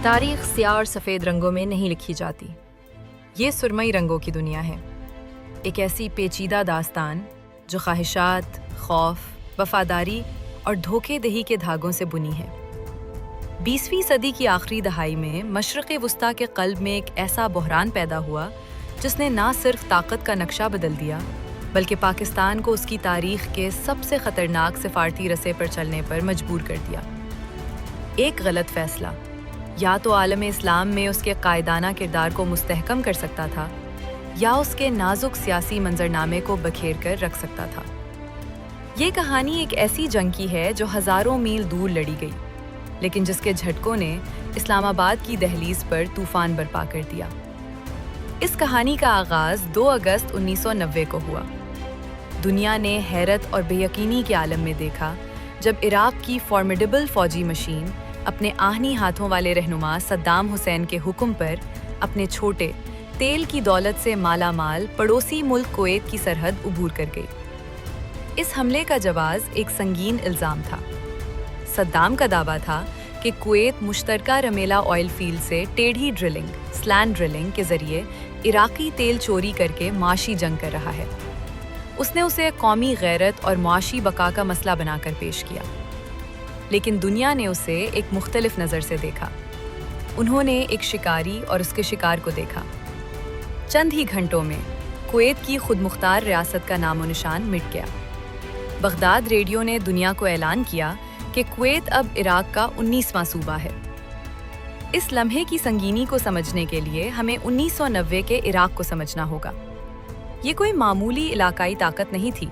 تاریخ سیاہ اور سفید رنگوں میں نہیں لکھی جاتی، یہ سرمئی رنگوں کی دنیا ہے، ایک ایسی پیچیدہ داستان جو خواہشات، خوف، وفاداری اور دھوکے دہی کے دھاگوں سے بنی ہے۔ 20ویں صدی کی آخری دہائی میں مشرق وسطیٰ کے قلب میں ایک ایسا بحران پیدا ہوا جس نے نہ صرف طاقت کا نقشہ بدل دیا بلکہ پاکستان کو اس کی تاریخ کے سب سے خطرناک سفارتی رسے پر چلنے پر مجبور کر دیا۔ ایک غلط فیصلہ یا تو عالم اسلام میں اس کے قائدانہ کردار کو مستحکم کر سکتا تھا یا اس کے نازک سیاسی منظرنامے کو بکھیر کر رکھ سکتا تھا۔ یہ کہانی ایک ایسی جنگ کی ہے جو ہزاروں میل دور لڑی گئی، لیکن جس کے جھٹکوں نے اسلام آباد کی دہلیز پر طوفان برپا کر دیا۔ اس کہانی کا آغاز 2 اگست 1990 کو ہوا۔ دنیا نے حیرت اور بے یقینی کے عالم میں دیکھا جب عراق کی فارمیڈیبل فوجی مشین اپنے آہنی ہاتھوں والے رہنما صدام حسین کے حکم پر اپنے چھوٹے تیل کی دولت سے مالا مال پڑوسی ملک کویت کی سرحد عبور کر گئی۔ اس حملے کا جواز ایک سنگین الزام تھا۔ صدام کا دعویٰ تھا کہ کویت مشترکہ رمیلا آئل فیلڈ سے ٹیڑھی ڈرلنگ، سلینڈ ڈرلنگ کے ذریعے عراقی تیل چوری کر کے معاشی جنگ کر رہا ہے۔ اس نے اسے قومی غیرت اور معاشی بقا کا مسئلہ بنا کر پیش کیا، لیکن دنیا نے اسے ایک مختلف نظر سے دیکھا۔ انہوں نے ایک شکاری اور اس کے شکار کو دیکھا۔ چند ہی گھنٹوں میں کویت کی خود مختار ریاست کا نام و نشان مٹ گیا۔ بغداد ریڈیو نے دنیا کو اعلان کیا کہ کویت اب عراق کا 19واں صوبہ ہے۔ اس لمحے کی سنگینی کو سمجھنے کے لیے ہمیں 1990 کے عراق کو سمجھنا ہوگا۔ یہ کوئی معمولی علاقائی طاقت نہیں تھی۔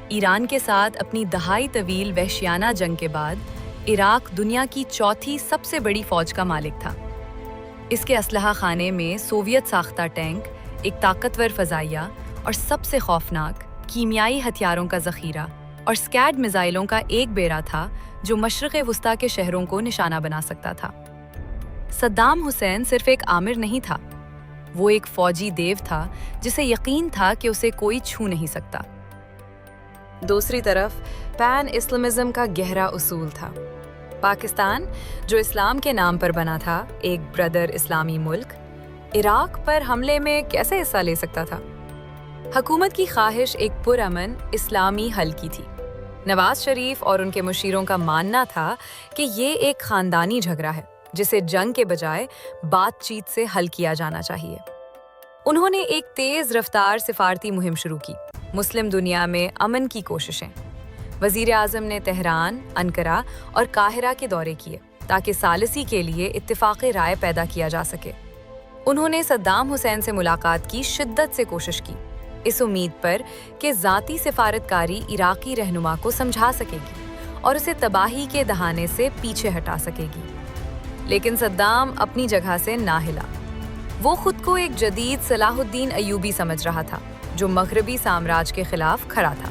ایران کے ساتھ اپنی دہائی طویل وحشیانہ جنگ کے بعد عراق دنیا کی چوتھی سب سے بڑی فوج کا مالک تھا۔ اس کے اسلحہ خانے میں سوویت ساختہ ٹینک، ایک طاقتور فضائیہ اور سب سے خوفناک کیمیائی ہتھیاروں کا ذخیرہ اور سکیڈ میزائلوں کا ایک بیڑا تھا جو مشرق وسطیٰ کے شہروں کو نشانہ بنا سکتا تھا۔ صدام حسین صرف ایک آمر نہیں تھا، وہ ایک فوجی دیو تھا جسے یقین تھا کہ اسے کوئی چھو نہیں سکتا۔ دوسری طرف پین اسلامزم کا گہرا اصول تھا۔ پاکستان، جو اسلام کے نام پر بنا تھا، ایک بردر اسلامی ملک، عراق پر حملے میں کیسے حصہ لے سکتا تھا؟ حکومت کی خواہش ایک پرامن اسلامی حل کی تھی۔ نواز شریف اور ان کے مشیروں کا ماننا تھا کہ یہ ایک خاندانی جھگڑا ہے جسے جنگ کے بجائے بات چیت سے حل کیا جانا چاہیے۔ انہوں نے ایک تیز رفتار سفارتی مہم شروع کی، مسلم دنیا میں امن کی کوششیں۔ وزیر اعظم نے تہران، انقرہ اور قاہرہ کے دورے کیے تاکہ ثالثی کے لیے اتفاق رائے پیدا کیا جا سکے۔ انہوں نے صدام حسین سے ملاقات کی شدت سے کوشش کی، اس امید پر کہ ذاتی سفارتکاری عراقی رہنما کو سمجھا سکے گی اور اسے تباہی کے دہانے سے پیچھے ہٹا سکے گی۔ لیکن صدام اپنی جگہ سے نہ ہلا۔ وہ خود کو ایک جدید صلاح الدین ایوبی سمجھ رہا تھا جو مغربی سامراج کے خلاف کھڑا تھا۔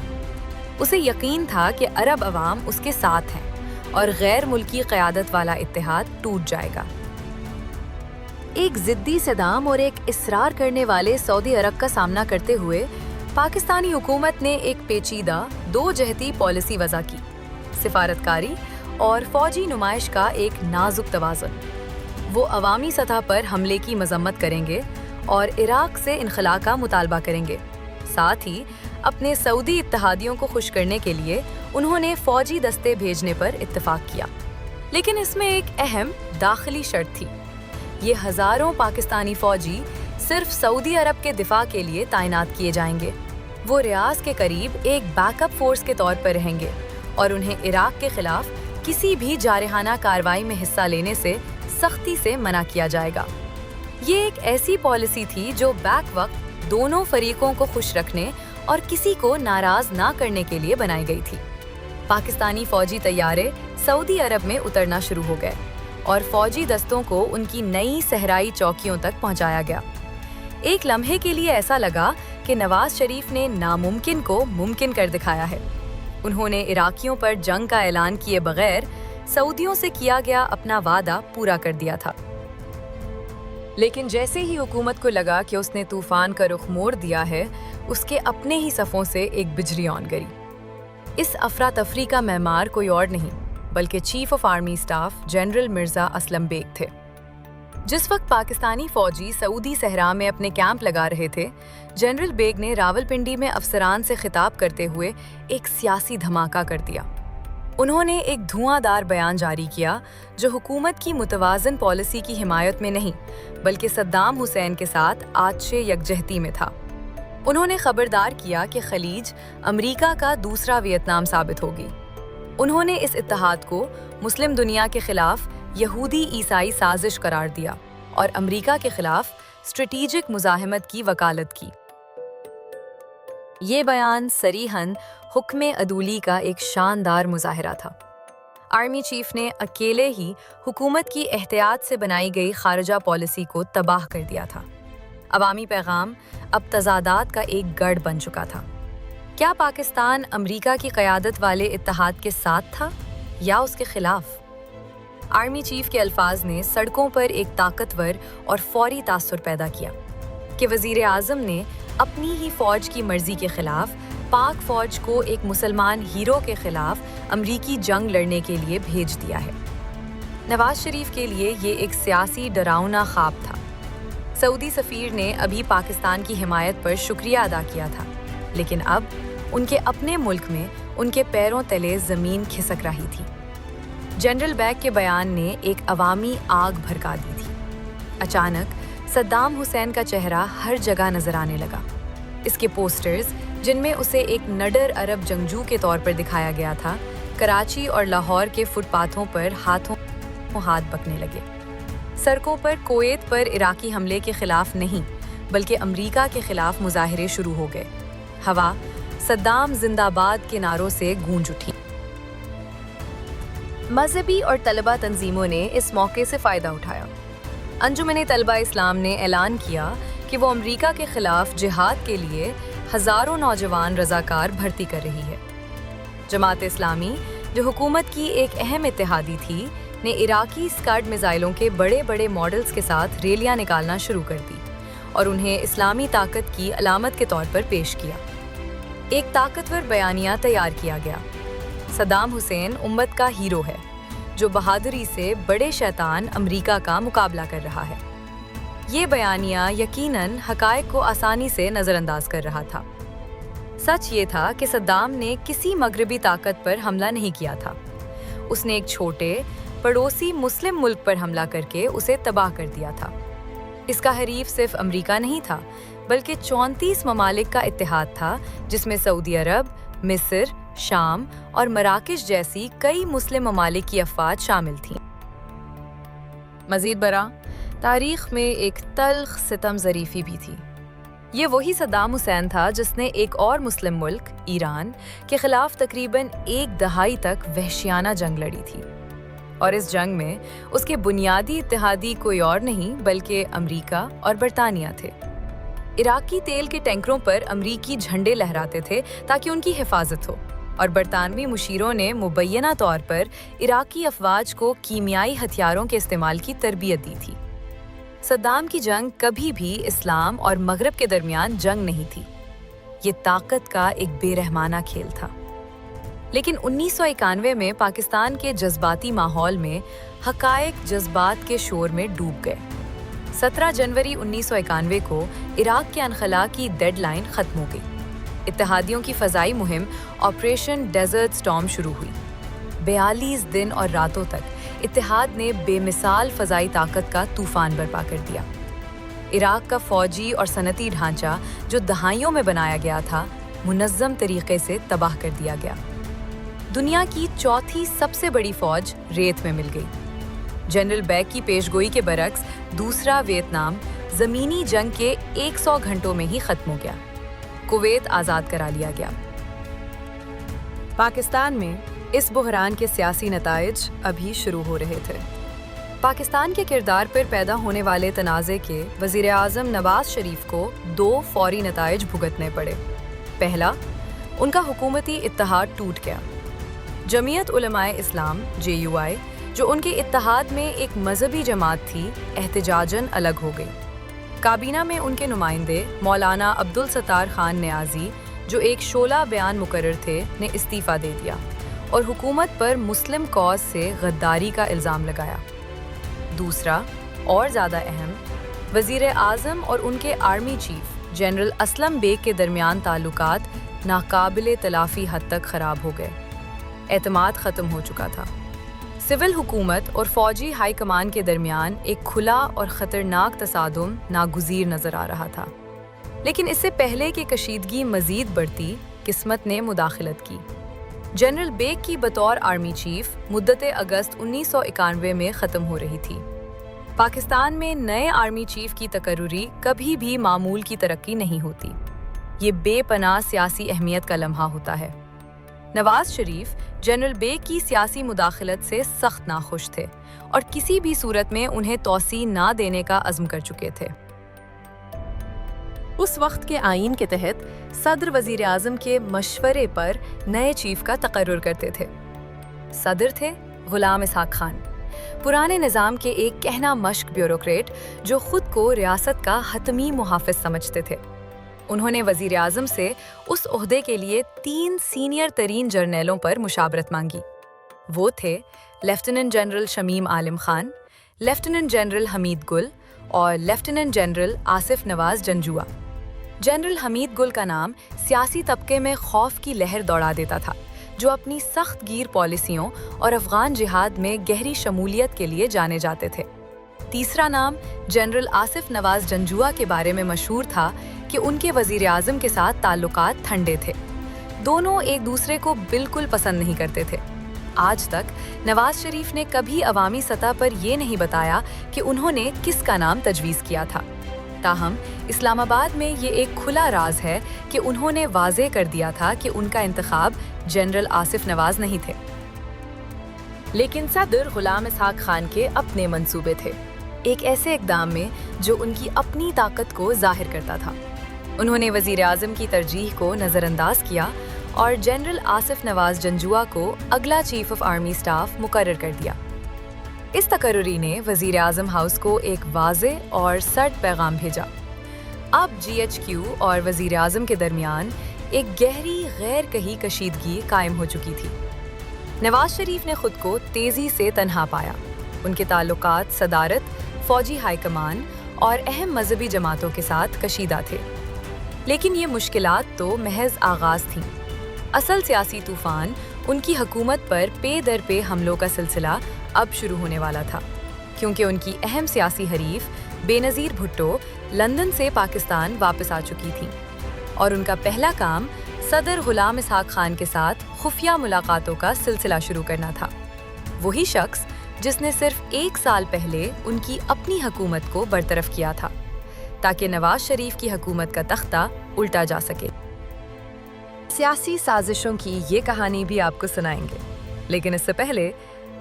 اسے یقین تھا کہ عرب عوام اس کے ساتھ ہیں اور غیر ملکی قیادت والا اتحاد ٹوٹ جائے گا۔ ایک ضدی صدام اور ایک اصرار کرنے والے سعودی عرب کا سامنا کرتے ہوئے پاکستانی حکومت نے ایک پیچیدہ دو جہتی پالیسی وضع کی، سفارتکاری اور فوجی نمائش کا ایک نازک توازن۔ وہ عوامی سطح پر حملے کی مذمت کریں گے اور عراق سے انخلاء کا مطالبہ کریں گے۔ ساتھ ہی اپنے سعودی اتحادیوں کو خوش کرنے کے لیے انہوں نے فوجی دستے بھیجنے پر اتفاق کیا، لیکن اس میں ایک اہم داخلی شرط تھی۔ یہ ہزاروں پاکستانی فوجی صرف سعودی عرب کے دفاع کے لیے تعینات کیے جائیں گے۔ وہ ریاض کے قریب ایک بیک اپ فورس کے طور پر رہیں گے اور انہیں عراق کے خلاف کسی بھی جارحانہ کارروائی میں حصہ لینے سے سختی سے منع کیا جائے گا۔ یہ ایک ایسی پالیسی تھی جو بیک وقت دونوں فریقوں کو خوش رکھنے اور کسی کو ناراض نہ کرنے کے لیے بنائی گئی تھی۔ پاکستانی فوجی طیارے سعودی عرب میں اترنا شروع ہو گئے اور فوجی دستوں کو ان کی نئی صحرائی چوکیوں تک پہنچایا گیا۔ ایک لمحے کے لیے ایسا لگا کہ نواز شریف نے ناممکن کو ممکن کر دکھایا ہے۔ انہوں نے عراقیوں پر جنگ کا اعلان کیے بغیر سعودیوں سے کیا گیا اپنا وعدہ پورا کر دیا تھا۔ لیکن جیسے ہی حکومت کو لگا کہ اس نے طوفان کا رخ موڑ دیا ہے، اس کے اپنے ہی صفوں سے ایک بجلی آن گئی۔ اس افراتفری کا معمار کوئی اور نہیں بلکہ chief of army staff general Mirza Aslam Baig تھے۔ جس وقت پاکستانی فوجی سعودی صحرا میں اپنے کیمپ لگا رہے تھے، جنرل بیگ نے راولپنڈی میں افسران سے خطاب کرتے ہوئے ایک سیاسی دھماکہ کر دیا۔ انہوں نے ایک دھواں دار بیان جاری کیا جو حکومت کی متوازن پالیسی کی حمایت میں نہیں بلکہ صدام حسین کے ساتھ آتش یکجہتی میں تھا۔ انہوں نے خبردار کیا کہ خلیج امریکہ کا دوسرا ویتنام ثابت ہوگی۔ انہوں نے اس اتحاد کو مسلم دنیا کے خلاف یہودی عیسائی سازش قرار دیا اور امریکہ کے خلاف اسٹریٹجک مزاحمت کی وکالت کی۔ یہ بیان صریحاً حکم عدولی کا ایک شاندار مظاہرہ تھا۔ آرمی چیف نے اکیلے ہی حکومت کی احتیاط سے بنائی گئی خارجہ پالیسی کو تباہ کر دیا تھا۔ عوامی پیغام اب تضادات کا ایک گڑھ بن چکا تھا۔ کیا پاکستان امریکہ کی قیادت والے اتحاد کے ساتھ تھا یا اس کے خلاف؟ آرمی چیف کے الفاظ نے سڑکوں پر ایک طاقتور اور فوری تاثر پیدا کیا کہ وزیر اعظم نے اپنی ہی فوج کی مرضی کے خلاف پاک فوج کو ایک مسلمان ہیرو کے خلاف امریکی جنگ لڑنے کے لیے بھیج دیا ہے۔ نواز شریف کے لیے یہ ایک سیاسی ڈراؤنا خواب تھا۔ سعودی سفیر نے ابھی پاکستان کی حمایت پر شکریہ ادا کیا تھا، لیکن اب ان کے اپنے ملک میں ان کے پیروں تلے زمین کھسک رہی تھی۔ جنرل بیگ کے بیان نے ایک عوامی آگ بھڑکا دی تھی۔ اچانک صدام حسین کا چہرہ ہر جگہ نظر آنے لگا۔ اس کے پوسٹرز، جن میں اسے ایک نڈر عرب جنگجو کے طور پر دکھایا گیا تھا، کراچی اور لاہور کے فٹ پاتھوں پر ہاتھوں ہاتھ بکنے لگے۔ سڑکوں پر کویت پر عراقی حملے کے خلاف نہیں بلکہ امریکہ کے خلاف مظاہرے شروع ہو گئے۔ ہوا صدام زندہ باد کے نعروں سے گونج اٹھی۔ مذہبی اور طلبہ تنظیموں نے اس موقع سے فائدہ اٹھایا۔ انجمن طلبہ اسلام نے اعلان کیا کہ وہ امریکہ کے خلاف جہاد کے لیے ہزاروں نوجوان رضاکار بھرتی کر رہی ہے۔ جماعت اسلامی، جو حکومت کی ایک اہم اتحادی تھی، نے عراقی اسکاڈ میزائلوں کے بڑے بڑے ماڈلز کے ساتھ ریلیاں نکالنا شروع کر دی اور انہیں اسلامی طاقت کی علامت کے طور پر پیش کیا۔ ایک طاقتور بیانیہ تیار کیا گیا: صدام حسین امت کا ہیرو ہے جو بہادری سے بڑے شیطان امریکہ کا مقابلہ کر رہا ہے۔ یہ بیانیہ یقیناً حقائق کو آسانی سے نظر انداز کر رہا تھا۔ سچ یہ تھا کہ صدام نے کسی مغربی طاقت پر حملہ نہیں کیا تھا۔ اس نے ایک چھوٹے پڑوسی مسلم ملک پر حملہ کر کے اسے تباہ کر دیا تھا۔ اس کا حریف صرف امریکہ نہیں تھا بلکہ 34 ممالک کا اتحاد تھا، جس میں سعودی عرب، مصر، شام اور مراکش جیسی کئی مسلم ممالک کی افواج شامل تھیں۔ مزید برآں، تاریخ میں ایک تلخ ستم ظریفی بھی تھی۔ یہ وہی صدام حسین تھا جس نے ایک اور مسلم ملک ایران کے خلاف تقریباً 1 دہائی تک وحشیانہ جنگ لڑی تھی، اور اس جنگ میں اس کے بنیادی اتحادی کوئی اور نہیں بلکہ امریکہ اور برطانیہ تھے۔ عراقی تیل کے ٹینکروں پر امریکی جھنڈے لہراتے تھے تاکہ ان کی حفاظت ہو، اور برطانوی مشیروں نے مبینہ طور پر عراقی افواج کو کیمیائی ہتھیاروں کے استعمال کی تربیت دی تھی۔ صدام کی جنگ کبھی بھی اسلام اور مغرب کے درمیان جنگ نہیں تھی، یہ طاقت کا ایک بے رحمانہ کھیل تھا۔ لیکن 1991 میں پاکستان کے جذباتی ماحول میں حقائق جذبات کے شور میں ڈوب گئے۔ 17 جنوری 1991 کو عراق کے انخلا کی ڈیڈ لائن ختم ہو گئی۔ اتحادیوں کی فضائی مہم آپریشن ڈیزرٹ سٹارم شروع ہوئی۔ 42 دن اور راتوں تک اتحاد نے بے مثال فضائی طاقت کا طوفان برپا کر دیا۔ عراق کا فوجی اور صنعتی ڈھانچہ جو دہائیوں میں بنایا گیا تھا، منظم طریقے سے تباہ کر دیا گیا۔ دنیا کی چوتھی سب سے بڑی فوج ریت میں مل گئی۔ جنرل بیگ کی پیشگوئی کے برعکس دوسرا ویتنام زمینی جنگ کے 100 گھنٹوں میں ہی ختم ہو گیا۔ کویت آزاد کرا لیا گیا۔ پاکستان میں اس بحران کے سیاسی نتائج ابھی شروع ہو رہے تھے۔ پاکستان کے کردار پر پیدا ہونے والے تنازع کے وزیر اعظم نواز شریف کو 2 فوری نتائج بھگتنے پڑے۔ پہلا، ان کا حکومتی اتحاد ٹوٹ گیا۔ جمعیت علماء اسلام JUI، جو ان کے اتحاد میں ایک مذہبی جماعت تھی، احتجاجاً الگ ہو گئی۔ کابینہ میں ان کے نمائندے مولانا عبدالستار خان نیازی، جو ایک شعلہ بیان مقرر تھے، نے استعفیٰ دے دیا اور حکومت پر مسلم کاز سے غداری کا الزام لگایا۔ دوسرا، اور زیادہ اہم، وزیر اعظم اور ان کے army chief general Aslam Baig کے درمیان تعلقات ناقابل تلافی حد تک خراب ہو گئے۔ اعتماد ختم ہو چکا تھا۔ سول حکومت اور فوجی ہائی کمان کے درمیان ایک کھلا اور خطرناک تصادم ناگزیر نظر آ رہا تھا۔ لیکن اس سے پہلے کہ کشیدگی مزید بڑھتی، قسمت نے مداخلت کی۔ جنرل بیگ کی بطور آرمی چیف مدت اگست 1991 میں ختم ہو رہی تھی۔ پاکستان میں نئے آرمی چیف کی تقرری کبھی بھی معمول کی ترقی نہیں ہوتی۔ یہ بے پناہ سیاسی اہمیت کا لمحہ ہوتا ہے۔ نواز شریف جنرل بیگ کی سیاسی مداخلت سے سخت ناخوش تھے اور کسی بھی صورت میں انہیں توسیع نہ دینے کا عزم کر چکے تھے۔ اس وقت کے آئین کے تحت صدر وزیر اعظم کے مشورے پر نئے چیف کا تقرر کرتے تھے۔ صدر تھے غلام اسحاق خان، پرانے نظام کے ایک کہنا مشق بیوروکریٹ جو خود کو ریاست کا حتمی محافظ سمجھتے تھے۔ انہوں نے وزیر اعظم سے اس عہدے کے لیے 3 سینئر ترین جرنیلوں پر مشاورت مانگی۔ وہ تھے lieutenant general Shamim Alam Khan, lieutenant general حمید گل اور لیفٹیننٹ جنرل آصف نواز جنجوعہ۔ جنرل حمید گل کا نام سیاسی طبقے میں خوف کی لہر دوڑا دیتا تھا، جو اپنی سخت گیر پالیسیوں اور افغان جہاد میں گہری شمولیت کے لیے جانے جاتے تھے۔ تیسرا نام جنرل آصف نواز جنجوعہ کے بارے میں مشہور تھا کہ ان کے وزیر اعظم کے ساتھ تعلقات ٹھنڈے تھے۔ دونوں ایک دوسرے کو بالکل پسند نہیں کرتے تھے۔ آج تک نواز شریف نے کبھی عوامی سطح پر یہ نہیں بتایا کہ انہوں نے کس کا نام تجویز کیا تھا۔ تاہم اسلام آباد میں یہ ایک کھلا راز ہے کہ انہوں نے واضح کر دیا تھا کہ ان کا انتخاب جنرل آصف نواز نہیں تھے۔ لیکن صدر غلام اسحاق خان کے اپنے منصوبے تھے، ایک ایسے اقدام میں جو ان کی اپنی طاقت کو ظاہر کرتا تھا۔ انہوں نے وزیر اعظم کی ترجیح کو نظر انداز کیا اور جنرل آصف نواز جنجوعہ کو اگلا چیف آف آرمی اسٹاف مقرر کر دیا۔ اس تقرری نے وزیر اعظم ہاؤس کو ایک واضح اور سرد پیغام بھیجا۔ اب جی ایچ کیو اور وزیر اعظم کے درمیان ایک گہری غیر کہی کشیدگی قائم ہو چکی تھی۔ نواز شریف نے خود کو تیزی سے تنہا پایا۔ ان کے تعلقات صدارت، فوجی ہائی کمان اور اہم مذہبی جماعتوں کے ساتھ کشیدہ تھے۔ لیکن یہ مشکلات تو محض آغاز تھیں۔ اصل سیاسی طوفان، ان کی حکومت پر پے در پے حملوں کا سلسلہ اب شروع ہونے والا تھا، کیونکہ ان کی اہم سیاسی حریف بے نظیر بھٹو لندن سے پاکستان واپس آ چکی تھیں، اور ان کا پہلا کام صدر غلام اسحاق خان کے ساتھ خفیہ ملاقاتوں کا سلسلہ شروع کرنا تھا۔ وہی شخص جس نے صرف 1 سال پہلے ان کی اپنی حکومت کو برطرف کیا تھا، تاکہ نواز شریف کی حکومت کا تختہ الٹا جا سکے۔ سیاسی سازشوں کی یہ کہانی بھی آپ کو سنائیں گے، لیکن اس سے پہلے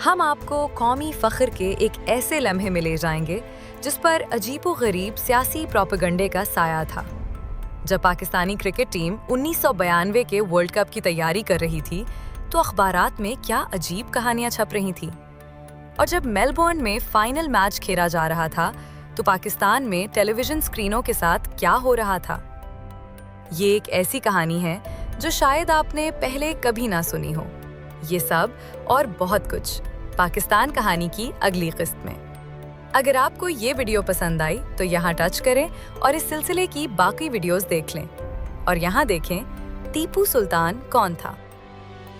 ہم آپ کو قومی فخر کے ایک ایسے لمحے میں لے جائیں گے جس پر عجیب و غریب سیاسی پروپیگنڈے کا سایہ تھا۔ جب پاکستانی کرکٹ ٹیم 1992 کے ورلڈ کپ کی تیاری کر رہی تھی تو اخبارات میں کیا عجیب کہانیاں چھپ رہی تھیں، اور جب میلبورن میں فائنل میچ کھیلا جا رہا تھا تو پاکستان میں ٹیلی ویژن سکرینوں کے ساتھ کیا ہو رہا تھا۔ یہ ایک ایسی کہانی ہے جو شاید آپ نے پہلے کبھی نہ سنی ہو۔ یہ سب اور بہت کچھ پاکستان کہانی کی اگلی قسط میں۔ اگر آپ کو یہ ویڈیو پسند آئی تو یہاں ٹچ کریں اور اس سلسلے کی باقی ویڈیوز دیکھ لیں، اور یہاں دیکھیں ٹیپو سلطان کون تھا۔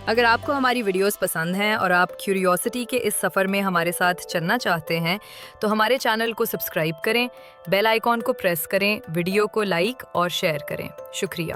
اگر آپ کو ہماری ویڈیوز پسند ہیں اور آپ کیوریوسٹی کے اس سفر میں ہمارے ساتھ چلنا چاہتے ہیں تو ہمارے چینل کو سبسکرائب کریں، بیل آئیکن کو پریس کریں، ویڈیو کو لائک اور شیئر کریں۔ شکریہ۔